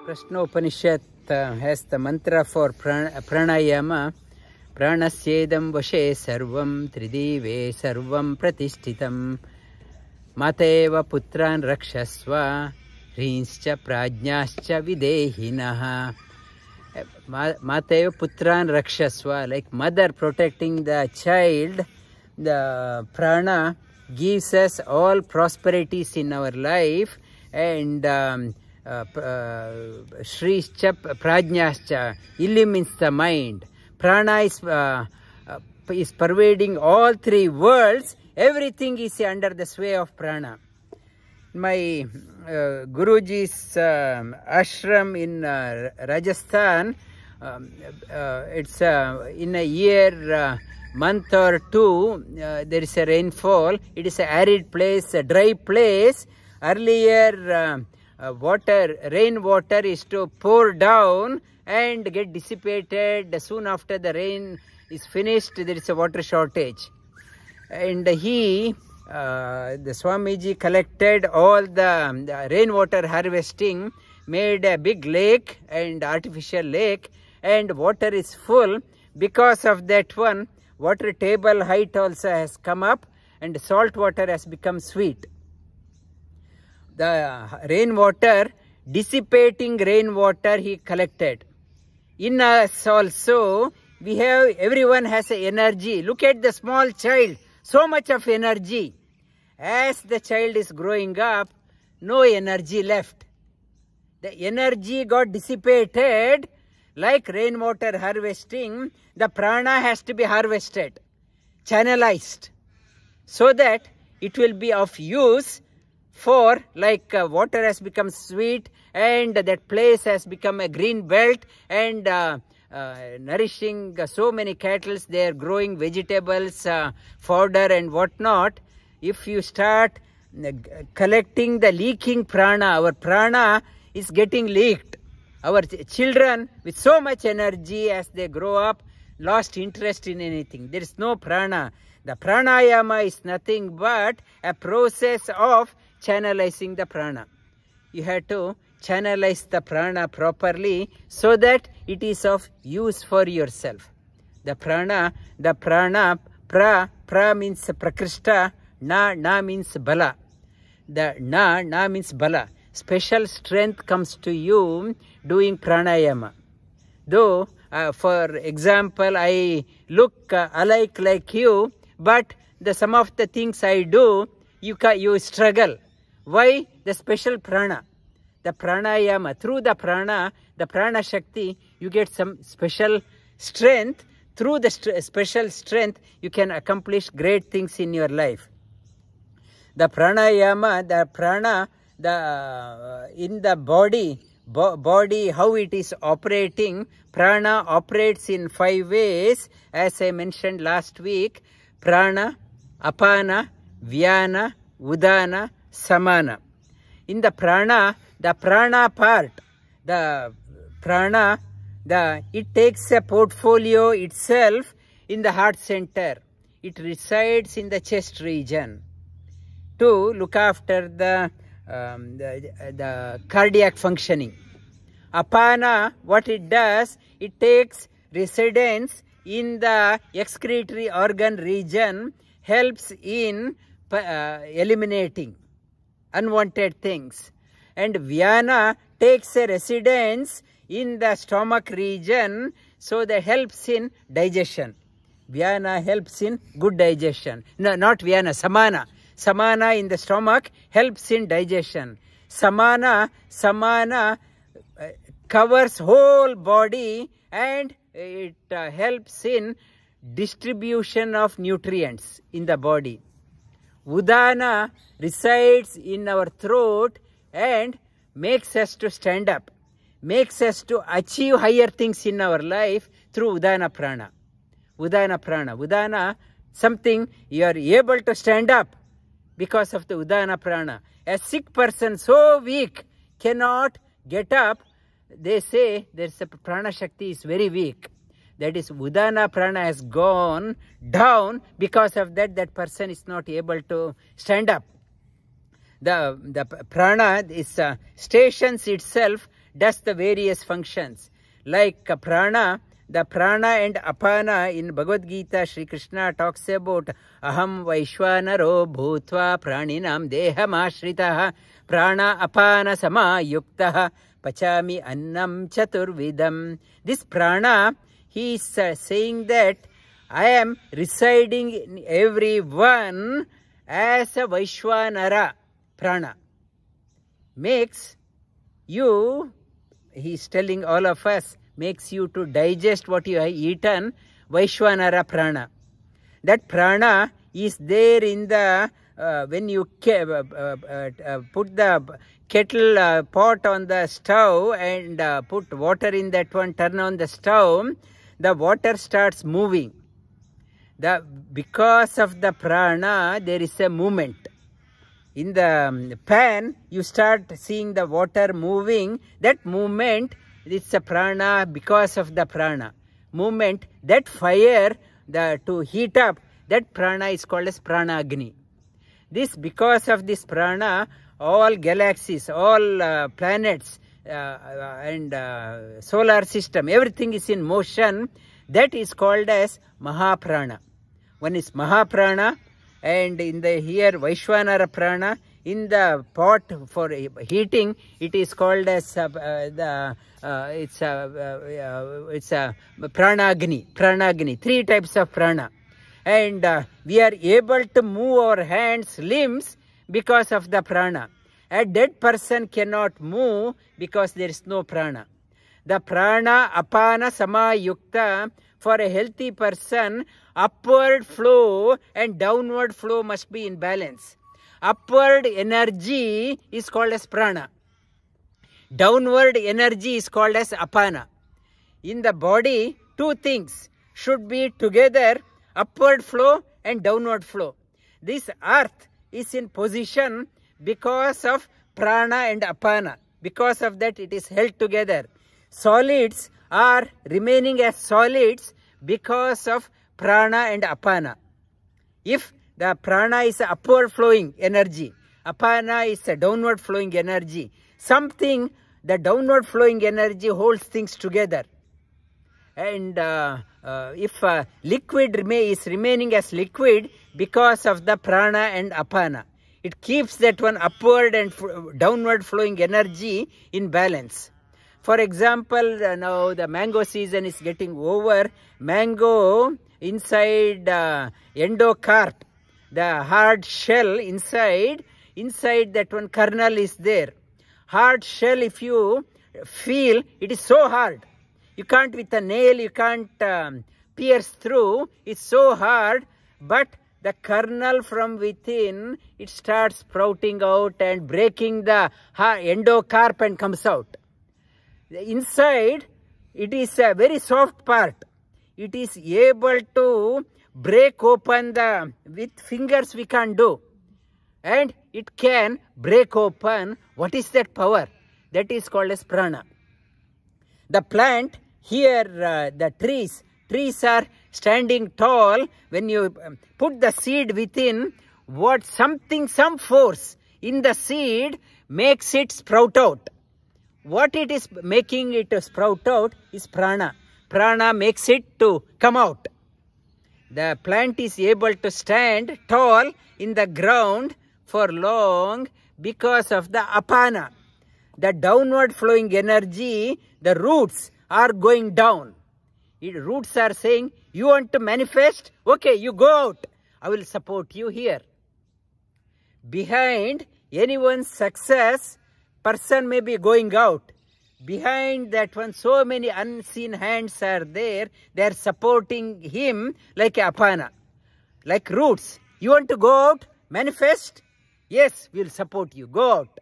Prashnopanishad has the mantra for Pranayama. Pranasyedam vashe sarvam Tridive sarvam pratiptitam. Matheva putran rakshasva Shreescha pranjnaascha videhi. Matheva putran rakshasva, like mother protecting the child. The prana gives us all prosperities in our life, and Shreescha pranjnaascha, illi means the mind. Prana is pervading all three worlds. Everything is under the sway of prana. My Guruji's ashram in Rajasthan, it's in a year, month or two, there is a rainfall. It is an arid place, a dry place. Earlier, rainwater is to pour down and get dissipated. Soon after the rain is finished, there is a water shortage. And the Swamiji collected all the rainwater harvesting, made a big lake and artificial lake, and water is full. Because of that one, water table height also has come up, and salt water has become sweet. The rainwater, dissipating rainwater he collected. In us also, everyone has energy. Look at the small child, so much of energy. As the child is growing up, no energy left. The energy got dissipated. Like rainwater harvesting, the prana has to be harvested, channelized, so that it will be of use for, like water has become sweet and that place has become a green belt and nourishing so many cattle. They are growing vegetables, fodder and whatnot. If you start collecting the leaking prana, our prana is getting leaked. Our children with so much energy, as they grow up, lost interest in anything. There is no prana. The pranayama is nothing but a process of channelizing the prana. You have to channelize the prana properly so that it is of use for yourself. The prana, pra means prakrishta, na means bala. The na means bala. Special strength comes to you doing pranayama. Though, for example, I look alike like you, but some of the things I do, you struggle. Why? The special prana. The pranayama, through the prana shakti, you get some special strength. Through the special strength, you can accomplish great things in your life. The pranayama, the prana, in the body, how it is operating. Prana operates in 5 ways, as I mentioned last week: prana, apana, vyana, udana, samana. In the prana part, it takes a portfolio itself in the heart center. It resides in the chest region to look after the cardiac functioning. Apana, what it does, it takes residence in the excretory organ region, helps in eliminating unwanted things. And vyana takes a residence in the stomach region, so that helps in digestion. Vyana helps in good digestion. No, not vyana, samana. Samana in the stomach helps in digestion. Samana covers whole body, and it helps in distribution of nutrients in the body. Udana resides in our throat and makes us to stand up, makes us to achieve higher things in our life through udana prana. Udana, something you are able to stand up because of the udana prana. A sick person, so weak, cannot get up. They say there's a prana shakti is very weak. That is, udana prana has gone down. Because of that person is not able to stand up. The prana is stations itself does the various functions. Like prana, the prana and apana in Bhagavad Gita, Shri Krishna talks about aham, vaishvanaro, bhutva, praninam, deham, ashritah, pranapana-samayuktah, pachamy, annam, chatur-vidham. This prana, he is saying that I am residing in everyone as a Vaishvanara. Prana makes you, he is telling all of us, makes you to digest what you have eaten, Vaishvanara prana. That prana is there in the, when you put the kettle pot on the stove and put water in that one, turn on the stove, the water starts moving. Because of the prana, there is a movement. In the pan, you start seeing the water moving. That movement, it's a prana because of the prana. Movement, that fire to heat up, that prana is called as Pranagni. This, because of this prana, all galaxies, all planets and solar system, everything is in motion. That is called as Maha Prana. One is Maha Prana, and in the here Vaishvanara prana. In the pot for heating, it is called as it's a Pranagni. 3 types of prana, and we are able to move our hands, limbs because of the prana. A dead person cannot move because there is no prana. The pranapana-samayuktah, for a healthy person, upward flow and downward flow must be in balance. Upward energy is called as prana. Downward energy is called as apana. In the body, 2 things should be together, upward flow and downward flow. This earth is in position because of prana and apana. Because of that, it is held together. Solids are remaining as solids because of prana and apana. If the prana is upward flowing energy, apana is a downward flowing energy. Something, the downward flowing energy holds things together. And if liquid is remaining as liquid because of the prana and apana, it keeps that one upward and downward flowing energy in balance. For example, now the mango season is getting over. Mango inside endocarp, the hard shell inside that one kernel is there. Hard shell, if you feel, it is so hard. You can't with a nail, you can't pierce through. It's so hard, but the kernel from within, it starts sprouting out and breaking the endocarp and comes out. Inside, it is a very soft part. It is able to break open with fingers we can't do. And it can break open. What is that power? That is called as prana. The plant, here the trees are standing tall. When you put the seed within, some force in the seed makes it sprout out. What it is making it to sprout out is prana. Prana makes it to come out. The plant is able to stand tall in the ground for long because of the apana. The downward flowing energy, the roots are going down. Roots are saying, you want to manifest? Okay, you go out. I will support you here. Behind anyone's success, person may be going out. Behind that one, so many unseen hands are there. They are supporting him like apana, like roots. You want to go out, manifest? Yes, we will support you. Go out.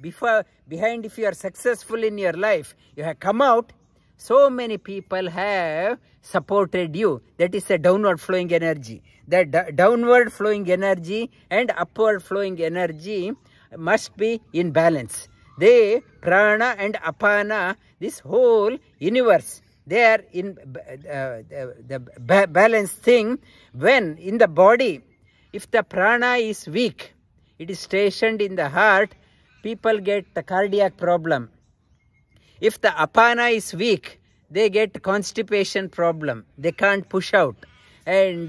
Behind, if you are successful in your life, you have come out. So many people have supported you. That is a downward flowing energy. That downward flowing energy and upward flowing energy must be in balance. They, prana and apana, this whole universe, they are in the balanced thing. When in the body, if the prana is weak, it is stationed in the heart, people get the cardiac problem. If the apana is weak, they get constipation problem. They can't push out. And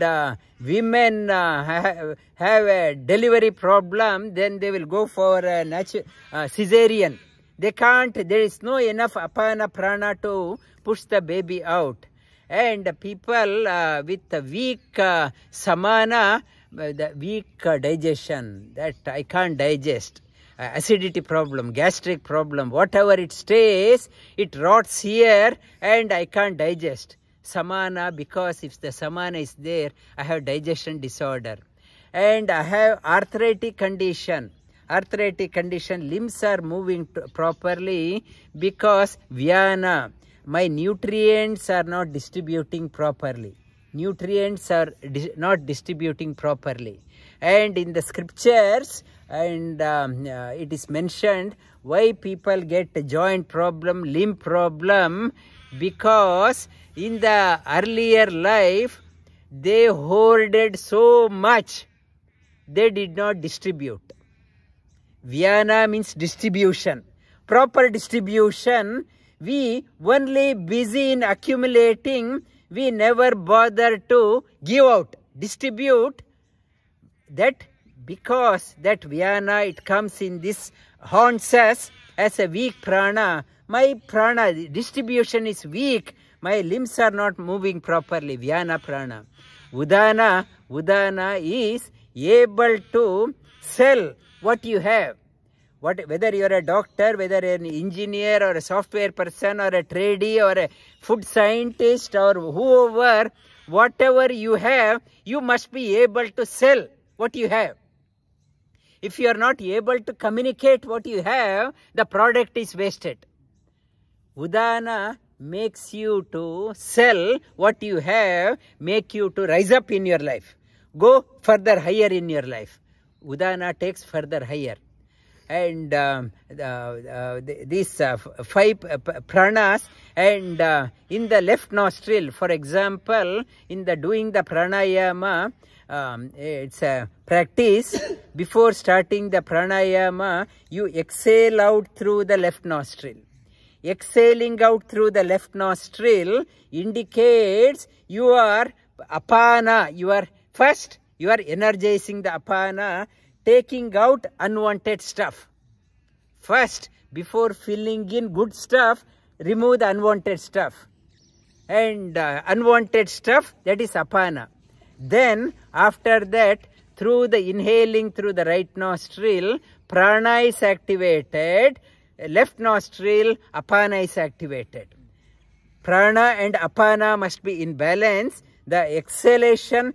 women have a delivery problem, then they will go for a cesarean. They can't, there is no enough apana prana to push the baby out. And people with the weak samana, the weak digestion, that I can't digest, acidity problem, gastric problem, whatever it stays, it rots here and I can't digest. Samana, because if the samana is there, I have digestion disorder. And I have arthritic condition. Arthritic condition, limbs are moving properly because vyana, my nutrients are not distributing properly. Nutrients are not distributing properly. And in the scriptures, and it is mentioned why people get a joint problem, limb problem, because in the earlier life, they hoarded so much, they did not distribute. Vyana means distribution. Proper distribution, we only busy in accumulating, we never bother to give out, distribute. That because that vyana, it comes in this, haunts us as a weak prana. My prana distribution is weak. My limbs are not moving properly. Vyana prana. Udana is able to sell what you have. Whether you are a doctor, whether you are an engineer or a software person or a tradie or a food scientist or whoever, whatever you have, you must be able to sell what you have. If you are not able to communicate what you have, the product is wasted. Udana makes you to sell what you have, make you to rise up in your life. Go further higher in your life. Udana takes further higher. And these 5 pranas, and in the left nostril, for example, in the doing the pranayama, it's a practice. Before starting the pranayama, you exhale out through the left nostril. Exhaling out through the left nostril indicates you are apana. You are energizing the apana, taking out unwanted stuff. First, before filling in good stuff, remove the unwanted stuff. And unwanted stuff, that is apana. Then, after that, through the inhaling through the right nostril, prana is activated. Left nostril, apana is activated. Prana and apana must be in balance. The exhalation,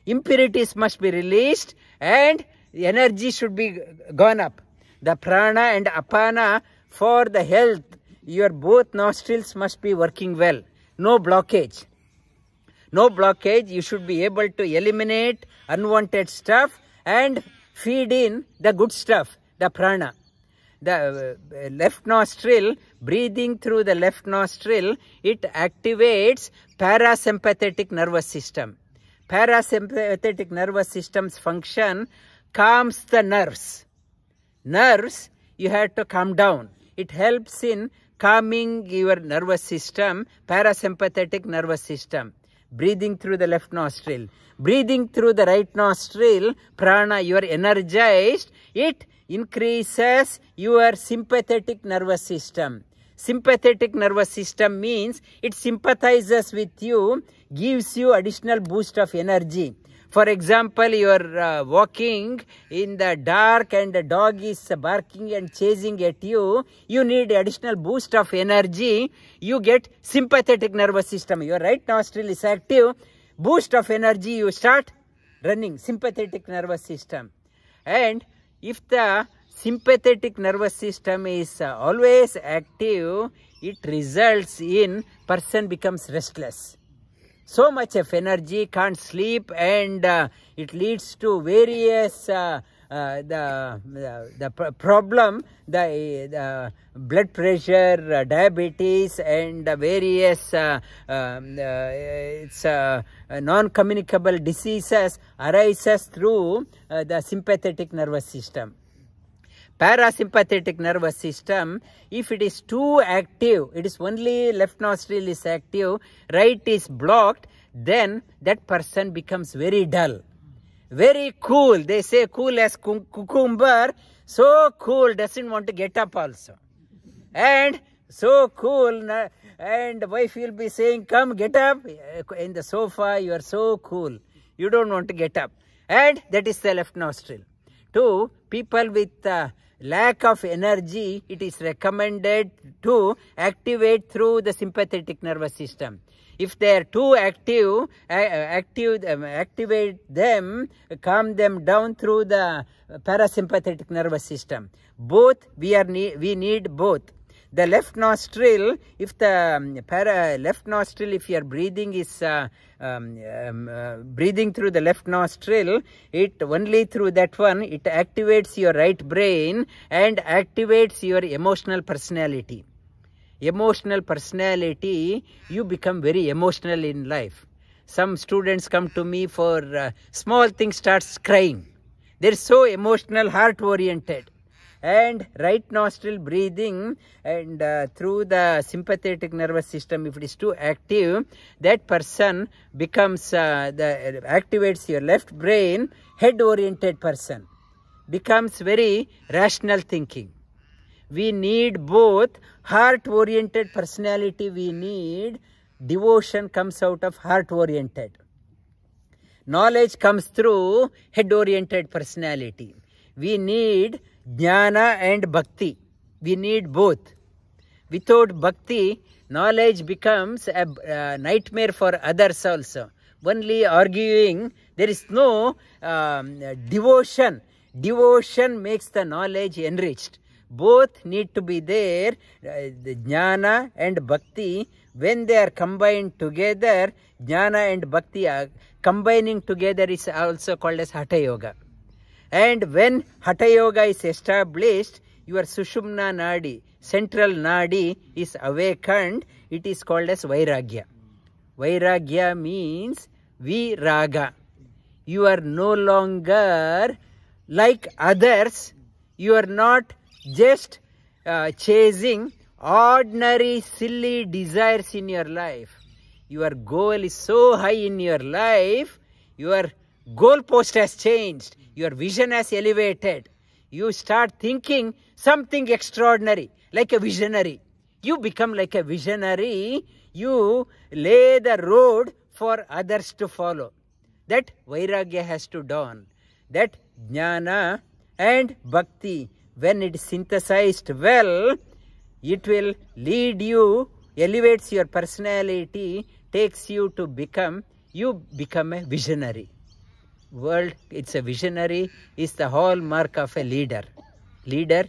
impurities must be released and energy should be gone up. The prana and apana for the health, your both nostrils must be working well. No blockage. No blockage. You should be able to eliminate unwanted stuff and feed in the good stuff, the prana. The left nostril, breathing through the left nostril, it activates parasympathetic nervous system. Parasympathetic nervous system's function calms the nerves. Nerves, you have to calm down. It helps in calming your nervous system, parasympathetic nervous system. Breathing through the left nostril. Breathing through the right nostril, prana, you are energized. It increases your sympathetic nervous system. Sympathetic nervous system means it sympathizes with you, gives you additional boost of energy. For example, you are walking in the dark and the dog is barking and chasing at you. You need additional boost of energy. You get sympathetic nervous system. Your right nostril is active. Boost of energy, you start running. Sympathetic nervous system. And if the sympathetic nervous system is always active, it results in person becomes restless. So much of energy, can't sleep, and it leads to various problem, the blood pressure, diabetes, and various non-communicable diseases arises through the sympathetic nervous system. Parasympathetic nervous system, if it is too active, it is only left nostril is active, right is blocked, then that person becomes very dull, very cool. They say cool as cucumber, so cool, doesn't want to get up also. And so cool, and wife will be saying, come get up. In the sofa, you are so cool, you don't want to get up. And that is the left nostril. To people with lack of energy, it is recommended to activate through the sympathetic nervous system. If they are too active, activate them, calm them down through the parasympathetic nervous system. Both, we need both. The left nostril, if the left nostril, if your breathing is breathing through the left nostril, it only through that one, it activates your right brain and activates your emotional personality. Emotional personality, you become very emotional in life. Some students come to me for small things, starts crying. They're so emotional, heart oriented. And right nostril breathing and through the sympathetic nervous system, if it is too active, that person becomes activates your left brain, head oriented person, becomes very rational thinking. We need both. Heart oriented personality we need, devotion comes out of heart oriented. Knowledge comes through head oriented personality. We need jnana and bhakti. We need both. Without bhakti, knowledge becomes a nightmare for others also. Only arguing, there is no devotion. Devotion makes the knowledge enriched. Both need to be there, the jnana and bhakti. When they are combined together, jnana and bhakti are combining together is also called as hatha yoga. And when hatha yoga is established, your sushumna nadi, central nadi is awakened, it is called as vairagya. Vairagya means viraga. You are no longer like others. You are not just chasing ordinary silly desires in your life. Your goal is so high in your life, your goalpost has changed, your vision has elevated. You start thinking something extraordinary, like a visionary. You become like a visionary. You lay the road for others to follow. That vairagya has to dawn. That jnana and bhakti, when it is synthesized well, it will lead you, elevates your personality, takes you to become, you become a visionary. World, it's a visionary, is the hallmark of a leader. Leader,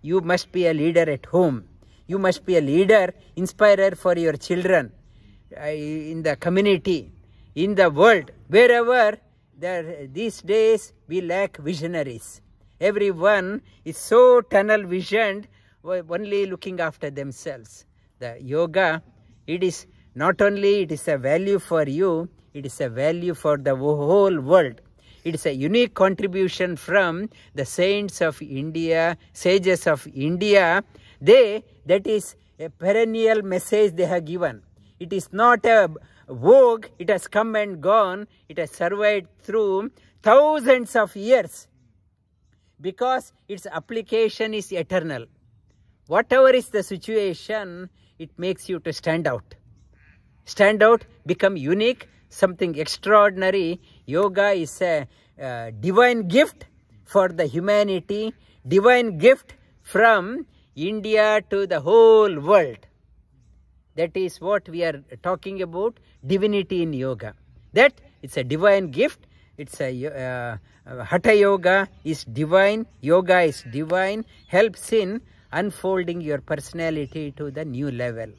you must be a leader at home. You must be a leader, inspirer for your children, in the community, in the world, wherever. These days we lack visionaries. Everyone is so tunnel visioned, only looking after themselves. The yoga, it is not only it is a value for you, it is a value for the whole world. It is a unique contribution from the saints of India, sages of India. That is a perennial message they have given. It is not a vogue, it has come and gone, it has survived through thousands of years, because its application is eternal. Whatever is the situation, it makes you to stand out. Stand out, become unique, something extraordinary. Yoga is a divine gift for the humanity, divine gift from India to the whole world. That is what we are talking about, divinity in yoga. That it's a divine gift. It's a hatha yoga is divine, yoga is divine, helps in unfolding your personality to the new level.